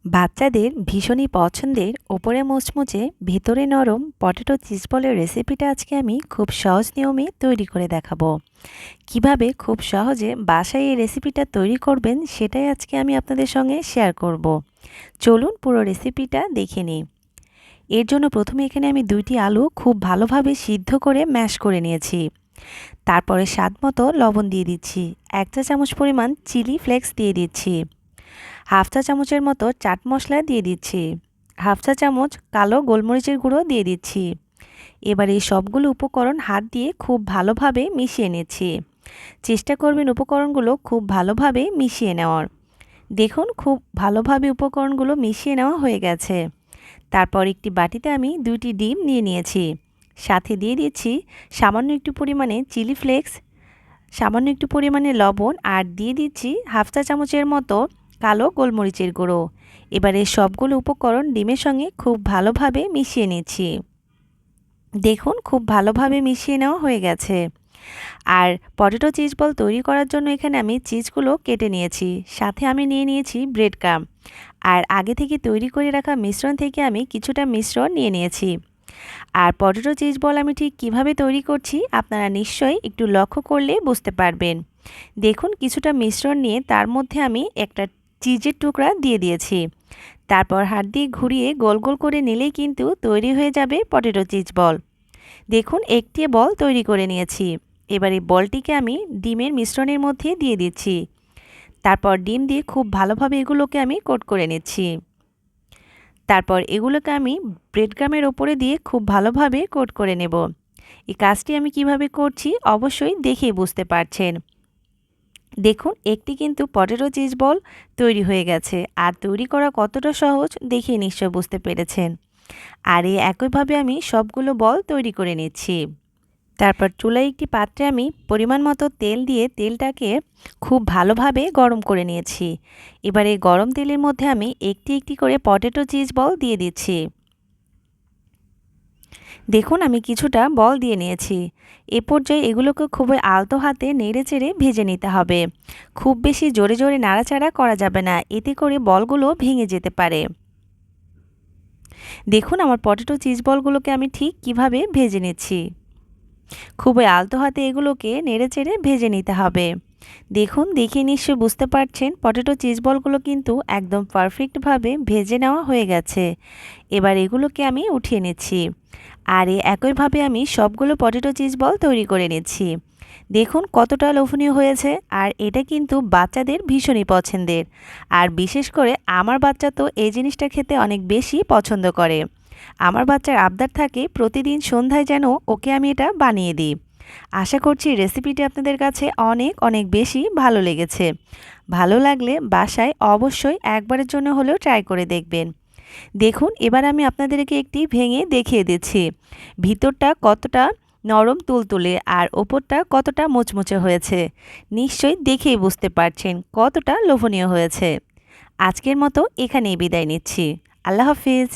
বাচ্চাদের ভীষণই পছন্দের ওপরে মুচমুচে ভেতরে নরম পটেটো চিজ বলের রেসিপিটা আজকে আমি খুব সহজ নিয়মে তৈরি করে দেখাবো। কিভাবে খুব সহজে বাসায় এই রেসিপিটা তৈরি করবেন সেটাই আজকে আমি আপনাদের সঙ্গে শেয়ার করব। চলুন পুরো রেসিপিটা দেখে নিই। এর জন্য প্রথমে এখানে আমি 2টি আলু খুব ভালোভাবে সিদ্ধ করে ম্যাশ করে নিয়েছি। তারপরে স্বাদ মতো লবণ দিয়ে দিচ্ছি, 1 চা চামচ পরিমাণ চিলি ফ্লেক্স দিয়ে দিচ্ছি, হাফ চা চামচের মতো চাট মশলা দিয়ে দিচ্ছি, হাফ চা চামচ কালো গোলমরিচের গুঁড়ো দিয়ে দিচ্ছি। এবার এই সবগুলো উপকরণ হাত দিয়ে খুব ভালোভাবে মিশিয়ে নিচ্ছি। চেষ্টা করবেন উপকরণগুলো খুব ভালোভাবে মিশিয়ে নেওয়ার। দেখুন খুব ভালোভাবে উপকরণগুলো মিশিয়ে নেওয়া হয়ে গেছে। তারপর একটি বাটিতে আমি 2টি ডিম নিয়ে নিয়েছি। সাথে দিয়ে দিচ্ছি সামান্য একটু পরিমাণে চিলি ফ্লেক্স, সামান্য একটু পরিমাণে লবণ, আর দিয়ে দিচ্ছি হাফ চা চামচের মতো কালো গোলমরিচের গুঁড়ো। এবারে সবগুলো উপকরণ ডিমের সঙ্গে খুব ভালোভাবে মিশিয়ে নিচ্ছি। দেখুন খুব ভালোভাবে মিশিয়ে নেওয়া হয়ে গেছে। আর পটেটো চিজ বল তৈরি করার জন্য এখানে আমি চিজগুলো কেটে নিয়েছি, সাথে আমি নিয়ে নিয়েছি ব্রেড ক্রাম্ব। আর আগে থেকে তৈরি করে রাখা মিশ্রণ থেকে আমি কিছুটা মিশ্রণ নিয়ে নিয়েছি। আর পটেটো চিজ বল আমি ঠিক কিভাবে তৈরি করছি আপনারা নিশ্চয়ই একটু লক্ষ্য করলে বুঝতে পারবেন। দেখুন কিছুটা মিশ্রণ নিয়ে তার মধ্যে আমি একটা চিজের টুকরা দিয়ে দিয়েছি। তারপর হাত দিয়ে ঘুরিয়ে গোল গোল করে নিলেই কিন্তু তৈরি হয়ে যাবে পটেটো চিজ বল। দেখুন একটি বল তৈরি করে নিয়েছি। এবার এই বলটিকে আমি ডিমের মিশ্রণের মধ্যে দিয়ে দিচ্ছি। তারপর ডিম দিয়ে খুব ভালোভাবে এগুলোকে আমি কোট করে নিচ্ছি। তারপর এগুলোকে আমি ব্রেড ক্রাম্বের ওপরে দিয়ে খুব ভালোভাবে কোট করে নেব। এই কাজটি আমি কিভাবে করছি অবশ্যই দেখেই বুঝতে পারছেন। দেখুন একটি কিন্তু পটেটো চিজ বল তৈরি হয়ে গেছে, আর তৈরি করা কতটা সহজ দেখে নিশ্চয় বুঝতে পেরেছেন। আর এই একইভাবে আমি সবগুলো বল তৈরি করে নিচ্ছি। তারপর চুলায় একটি পাত্রে আমি পরিমাণ মতো তেল দিয়ে তেলটাকে খুব ভালোভাবে গরম করে নিয়েছি। এবার এই গরম তেলের মধ্যে আমি একটি একটি করে পটেটো চিজ বল দিয়ে দিচ্ছি। দেখুন আমি কিছুটা বল দিয়ে নিয়েছি। এ পর্যায়ে এগুলোকে খুবই আলতো হাতে নেড়েচেড়ে ভেজে নিতে হবে। খুব বেশি জোরে জোরে নাড়াচাড়া করা যাবে না, এতে করে বলগুলো ভেঙে যেতে পারে। দেখুন আমার পটেটো চিজ বলগুলোকে আমি ঠিক কিভাবে ভেজে নিচ্ছি। খুবই আলতো হাতে এগুলোকে নেড়েচেড়ে ভেজে নিতে হবে। দেখুন দেখে নিশ্চয়ই বুঝতে পারছেন পটেটো চিজ বলগুলো কিন্তু একদম পারফেক্টভাবে ভেজে নেওয়া হয়ে গেছে। এবার এগুলোকে আমি উঠিয়ে নিচ্ছি। আর একইভাবে আমি সবগুলো পটেটো চিজ বল তৈরি করে নিচ্ছি। দেখুন কতটা লোভনীয় হয়েছে, আর এটা কিন্তু বাচ্চাদের ভীষণই পছন্দের। আর বিশেষ করে আমার বাচ্চা তো এই জিনিসটা খেতে অনেক বেশি পছন্দ করে। আমার বাচ্চার আবদার থাকে প্রতিদিন সন্ধ্যায় যেন ওকে আমি এটা বানিয়ে দিই। আশা করছি রেসিপিটি আপনাদের কাছে অনেক অনেক বেশি ভালো লেগেছে। ভালো লাগলে বাসায় অবশ্যই একবারের জন্য হলেও ট্রাই করে দেখবেন। দেখুন এবার আমি আপনাদেরকে একটি ভেঙে দেখিয়ে দিচ্ছি ভিতরটা কতটা নরম তুলতুলে আর ওপরটা কতটা মুচমুচে হয়েছে। নিশ্চয়ই দেখেই বুঝতে পারছেন কতটা লোভনীয় হয়েছে। আজকের মতো এখানেই বিদায় নিচ্ছি। আল্লাহ হাফিজ।